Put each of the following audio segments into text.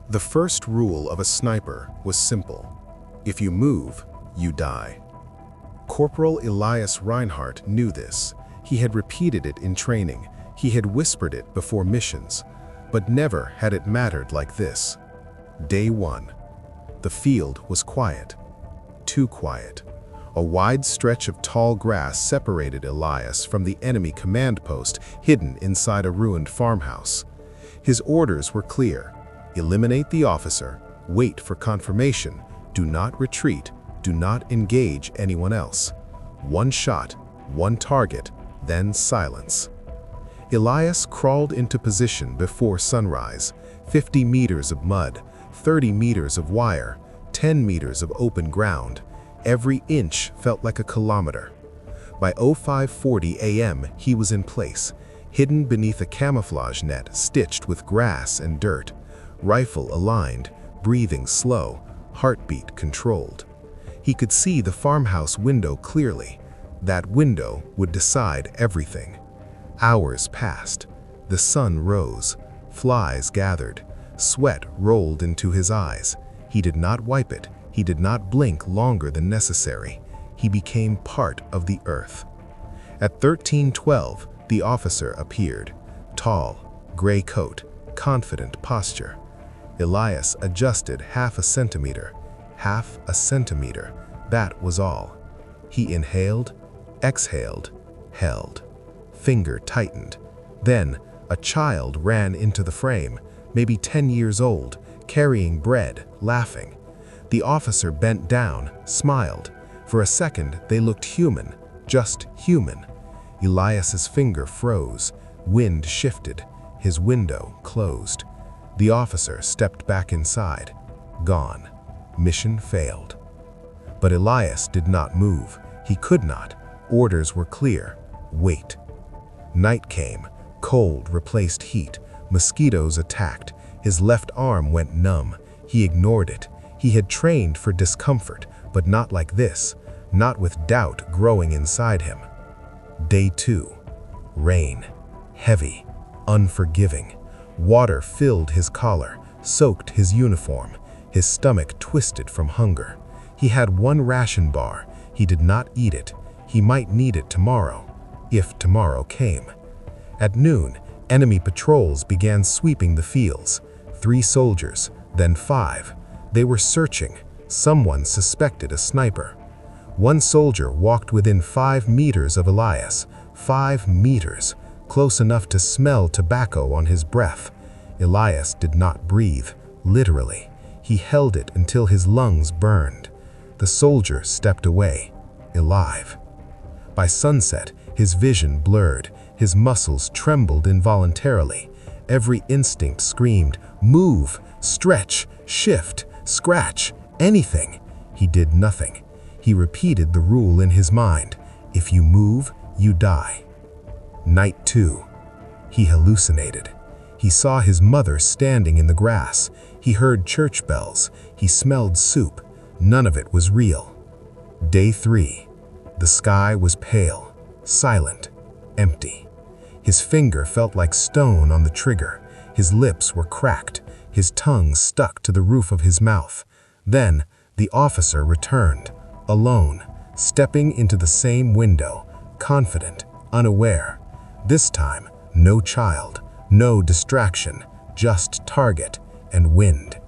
The first rule of a sniper was simple. If you move, you die. Corporal Elias Reinhardt knew this. He had repeated it in training. He had whispered it before missions. But never had it mattered like this. Day 1. The field was quiet. Too quiet. A wide stretch of tall grass separated Elias from the enemy command post hidden inside a ruined farmhouse. His orders were clear. Eliminate the officer, wait for confirmation, do not retreat, do not engage anyone else. One shot, one target, then silence. Elias crawled into position before sunrise. 50 meters of mud, 30 meters of wire, 10 meters of open ground. Every inch felt like a kilometer. By 05:40 a.m. he was in place, hidden beneath a camouflage net stitched with grass and dirt, rifle aligned, breathing slow, heartbeat controlled. He could see the farmhouse window clearly. That window would decide everything. Hours passed. The sun rose. Flies gathered. Sweat rolled into his eyes. He did not wipe it. He did not blink longer than necessary. He became part of the earth. At 13:12, the officer appeared. Tall, gray coat, confident posture. Elias adjusted half a centimeter. Half a centimeter. That was all. He inhaled, exhaled, held. Finger tightened. Then, a child ran into the frame, maybe 10 years old, carrying bread, laughing. The officer bent down, smiled. For a second, they looked human, just human. Elias's finger froze. Wind shifted. His window closed. The officer stepped back inside. Gone. Mission failed. But Elias did not move. He could not. Orders were clear. Wait. Night came. Cold replaced heat. Mosquitoes attacked. His left arm went numb. He ignored it. He had trained for discomfort, but not like this. Not with doubt growing inside him. Day 2. Rain. Heavy. Unforgiving. Water filled his collar, soaked his uniform. His stomach twisted from hunger. He had one ration bar. He did not eat it. He might need it tomorrow, if tomorrow came. At noon, enemy patrols began sweeping the fields. 3 soldiers, then 5. They were searching. Someone suspected a sniper. One soldier walked within 5 meters of Elias. 5 meters, close enough to smell tobacco on his breath. Elias did not breathe, literally. He held it until his lungs burned. The soldier stepped away, alive. By sunset, his vision blurred. His muscles trembled involuntarily. Every instinct screamed, move, stretch, shift, scratch, anything. He did nothing. He repeated the rule in his mind. If you move, you die. Night 2. He hallucinated. He saw his mother standing in the grass. He heard church bells. He smelled soup. None of it was real. Day 3. The sky was pale, silent, empty. His finger felt like stone on the trigger. His lips were cracked. His tongue stuck to the roof of his mouth. Then, the officer returned, alone, stepping into the same window, confident, unaware. This time, no child, no distraction, just target and wind.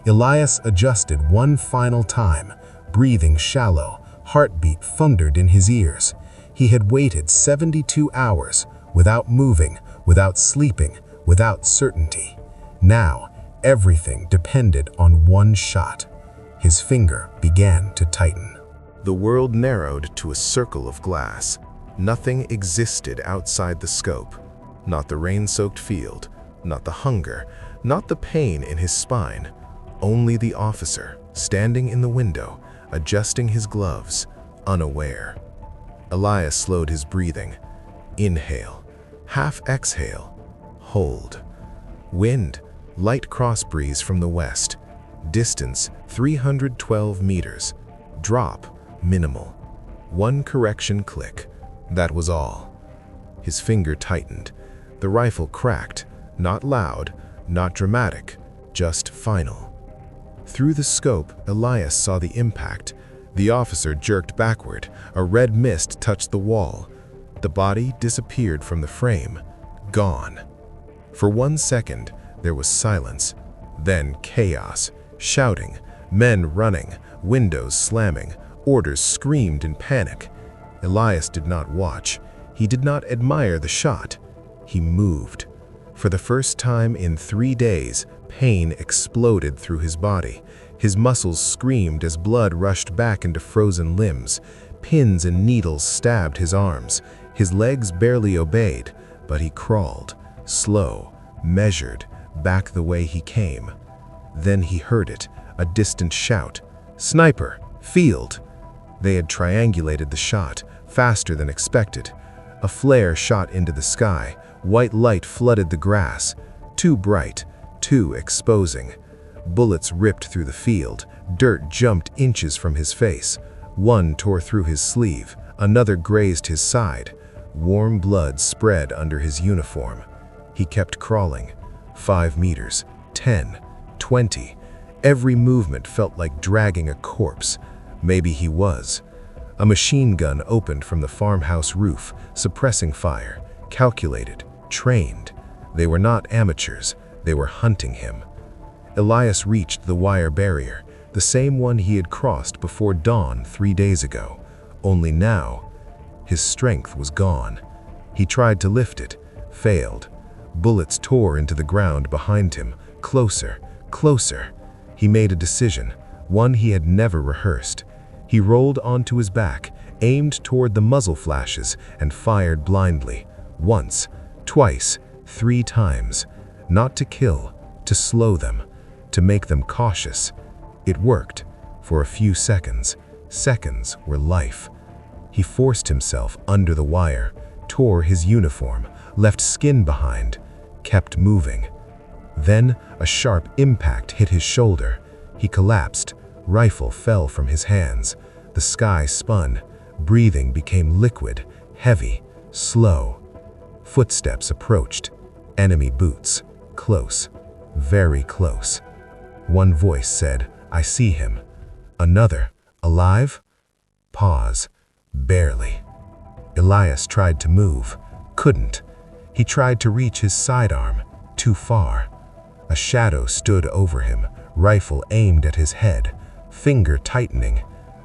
Elias adjusted one final time, breathing shallow, heartbeat thundered in his ears. He had waited 72 hours, without moving, without sleeping, without certainty. Now, everything depended on one shot. His finger began to tighten. The world narrowed to a circle of glass. Nothing existed outside the scope. Not the rain-soaked field, not the hunger, not the pain in his spine. Only the officer, standing in the window, adjusting his gloves, unaware. Elias slowed his breathing. Inhale, half exhale, hold. Wind, light cross breeze from the west. Distance, 312 meters. Drop, minimal. One correction click. That was all. His finger tightened. The rifle cracked, not loud, not dramatic, just final. Through the scope, Elias saw the impact. The officer jerked backward. A red mist touched the wall. The body disappeared from the frame. Gone. For 1 second, there was silence. Then chaos. Shouting. Men running. Windows slamming. Orders screamed in panic. Elias did not watch. He did not admire the shot. He moved. For the first time in 3 days, pain exploded through his body. His muscles screamed as blood rushed back into frozen limbs. Pins and needles stabbed his arms. His legs barely obeyed, but he crawled, slow, measured, back the way he came. Then he heard it, a distant shout. "Sniper! Field!" They had triangulated the shot, faster than expected. A flare shot into the sky. White light flooded the grass. Too bright, too exposing. Bullets ripped through the field. Dirt jumped inches from his face. One tore through his sleeve. Another grazed his side. Warm blood spread under his uniform. He kept crawling. 5 meters, 10, 20. Every movement felt like dragging a corpse. Maybe he was. A machine gun opened from the farmhouse roof, suppressing fire. Calculated, trained. They were not amateurs. They were hunting him. Elias reached the wire barrier, the same one he had crossed before dawn 3 days ago. Only now, his strength was gone. He tried to lift it, failed. Bullets tore into the ground behind him, closer, closer. He made a decision, one he had never rehearsed. He rolled onto his back, aimed toward the muzzle flashes, and fired blindly. Once, twice, 3 times. Not to kill, to slow them, to make them cautious. It worked. For a few seconds. Seconds were life. He forced himself under the wire, tore his uniform, left skin behind, kept moving. Then a sharp impact hit his shoulder. He collapsed. Rifle fell from his hands. The sky spun. Breathing became liquid, heavy, slow. Footsteps approached. Enemy boots. Close. Very close. One voice said, "I see him." Another, "Alive?" Pause. Barely. Elias tried to move. Couldn't. He tried to reach his sidearm. Too far. A shadow stood over him, rifle aimed at his head, finger tightening.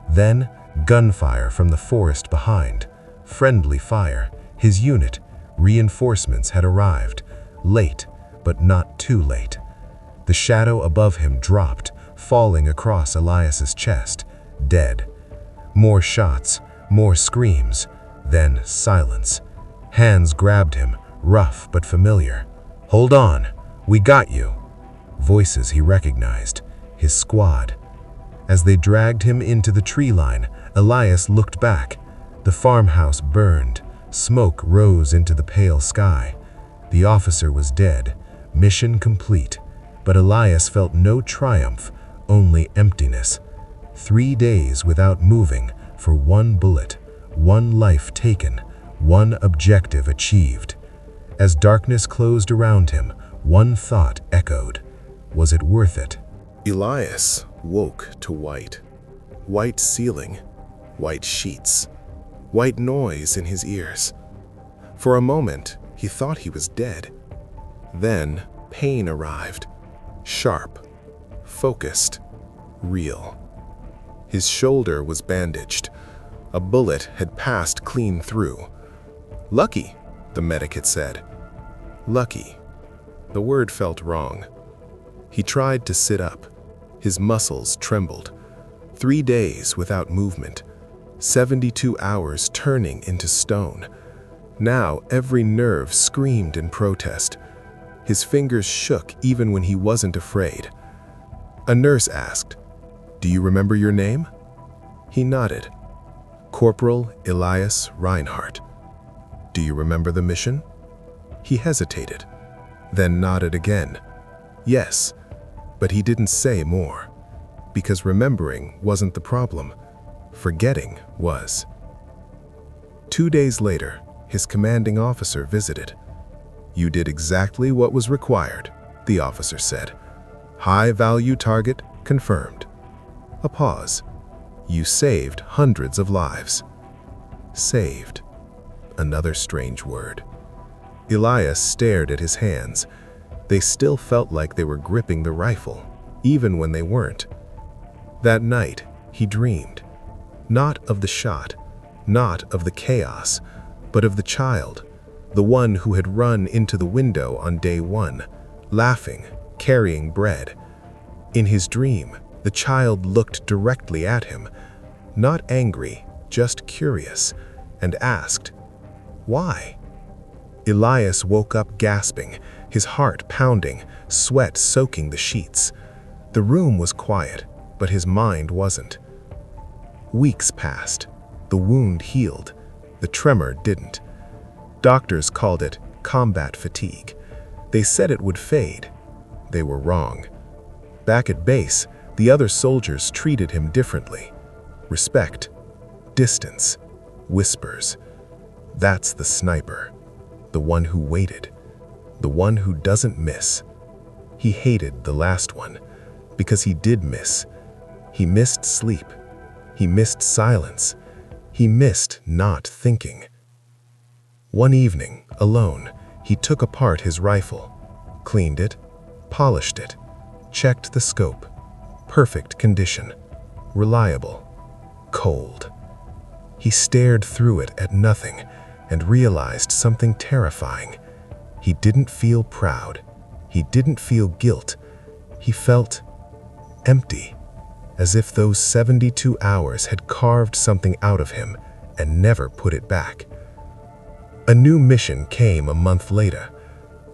Then, gunfire from the forest behind. Friendly fire. His unit. Reinforcements had arrived. Late, but not too late. The shadow above him dropped, falling across Elias's chest. Dead. More shots, more screams. Then silence. Hands grabbed him, rough but familiar. "Hold on, we got you." Voices he recognized. His squad. As they dragged him into the tree line, Elias looked back. The farmhouse burned. Smoke rose into the pale sky. The officer was dead. Mission complete. But Elias felt no triumph, only emptiness. 3 days without moving for 1 bullet, 1 life taken, 1 objective achieved. As darkness closed around him, one thought echoed. Was it worth it? Elias woke to white. White ceiling, white sheets, white noise in his ears. For a moment, he thought he was dead. Then, pain arrived. Sharp, focused, real. His shoulder was bandaged. A bullet had passed clean through. "Lucky," the medic had said. Lucky. The word felt wrong. He tried to sit up. His muscles trembled. 3 days without movement. 72 hours turning into stone. Now every nerve screamed in protest. His fingers shook even when he wasn't afraid. A nurse asked, "Do you remember your name?" He nodded. "Corporal Elias Reinhardt." "Do you remember the mission?" He hesitated, then nodded again. Yes, but he didn't say more, because remembering wasn't the problem. Forgetting was. 2 days later, his commanding officer visited. "You did exactly what was required," the officer said. High-value target confirmed. A pause. You saved hundreds of lives. Saved. Another strange word. Elias stared at his hands. They still felt like they were gripping the rifle, even when they weren't. That night, he dreamed. Not of the shot, not of the chaos, but of the child, the one who had run into the window on day one, laughing, carrying bread. In his dream, the child looked directly at him, not angry, just curious, and asked, "Why?" Elias woke up gasping, his heart pounding, sweat soaking the sheets. The room was quiet, but his mind wasn't. Weeks passed. The wound healed. The tremor didn't. Doctors called it combat fatigue. They said it would fade. They were wrong. Back at base, the other soldiers treated him differently. Respect, distance, whispers. That's the sniper. The one who waited. The one who doesn't miss. He hated the last one, because he did miss. He missed sleep. He missed silence. He missed not thinking. One evening, alone, he took apart his rifle, cleaned it, polished it, checked the scope. Perfect condition. Reliable. Cold. He stared through it at nothing and realized something terrifying. He didn't feel proud. He didn't feel guilt. He felt empty, as if those 72 hours had carved something out of him and never put it back. A new mission came a month later.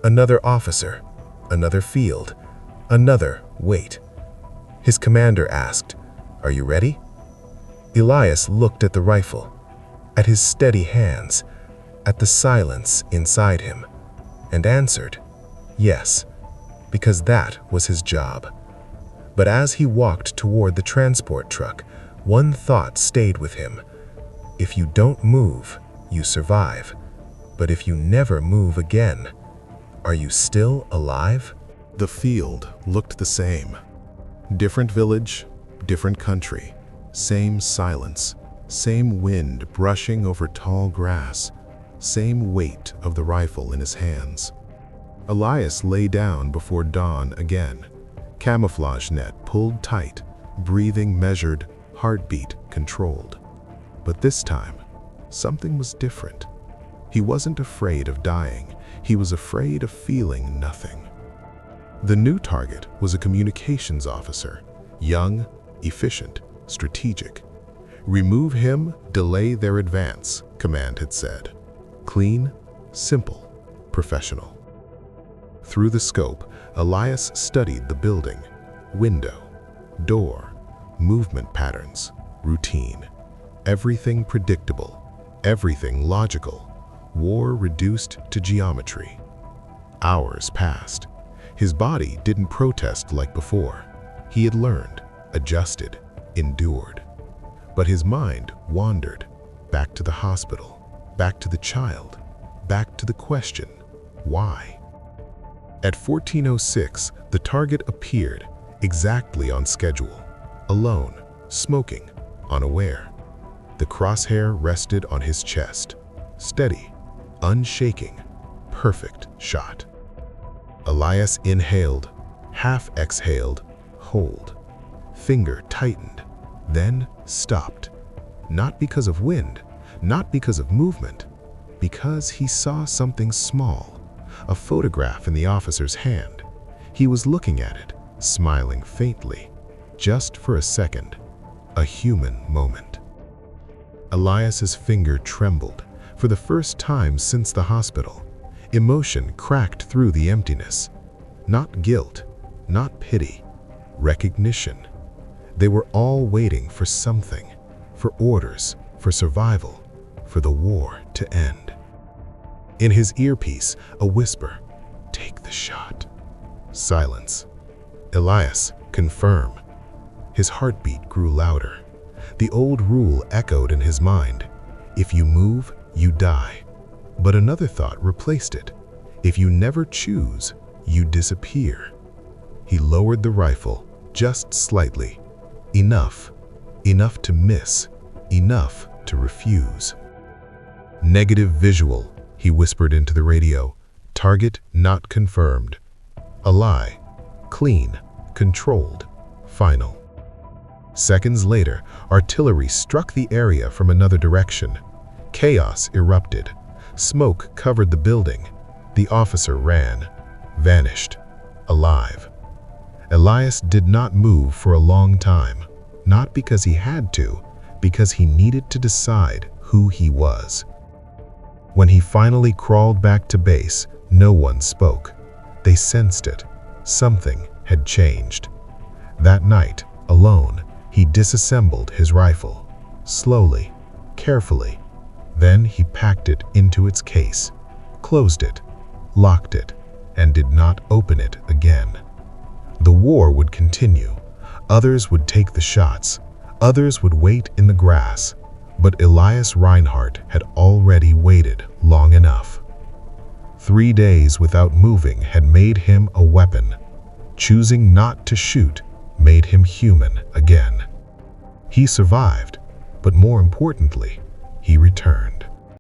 Another officer, another field, another wait. His commander asked, "Are you ready?" Elias looked at the rifle, at his steady hands, at the silence inside him, and answered, yes, because that was his job. But as he walked toward the transport truck, one thought stayed with him. If you don't move, you survive. But if you never move again, are you still alive? The field looked the same. Different village, different country, same silence, same wind brushing over tall grass, same weight of the rifle in his hands. Elias lay down before dawn again, camouflage net pulled tight, breathing measured, heartbeat controlled. But this time, something was different. He wasn't afraid of dying, he was afraid of feeling nothing. The new target was a communications officer, young, efficient, strategic. Remove him, delay their advance, command had said. Clean, simple, professional. Through the scope, Elias studied the building, window, door, movement patterns, routine. Everything predictable, everything logical, war reduced to geometry. Hours passed. His body didn't protest like before. He had learned, adjusted, endured. But his mind wandered, back to the hospital, back to the child, back to the question, why? At 14:06, the target appeared, exactly on schedule, alone, smoking, unaware. The crosshair rested on his chest, steady, unshaking, perfect shot. Elias inhaled, half exhaled, hold. Finger tightened, then stopped. Not because of wind, not because of movement, because he saw something small, a photograph in the officer's hand. He was looking at it, smiling faintly, just for a second, a human moment. Elias's finger trembled, for the first time since the hospital. Emotion cracked through the emptiness. Not guilt, not pity, recognition. They were all waiting for something, for orders, for survival, for the war to end. In his earpiece, a whisper, "Take the shot." Silence. Elias, confirm. His heartbeat grew louder. The old rule echoed in his mind. If you move, you die. But another thought replaced it. If you never choose, you disappear. He lowered the rifle, just slightly. Enough. Enough to miss. Enough to refuse. Negative visual, he whispered into the radio. Target not confirmed. A lie. Clean. Controlled. Final. Seconds later, artillery struck the area from another direction. Chaos erupted. Smoke covered the building. The officer ran. Vanished. Alive. Elias did not move for a long time. Not because he had to, because he needed to decide who he was. When he finally crawled back to base, no one spoke. They sensed it. Something had changed. That night, alone, he disassembled his rifle. Slowly, carefully. Then he packed it into its case, closed it, locked it, and did not open it again. The war would continue. Others would take the shots. Others would wait in the grass. But Elias Reinhardt had already waited long enough. 3 days without moving had made him a weapon. Choosing not to shoot made him human again. He survived, but more importantly, he returned.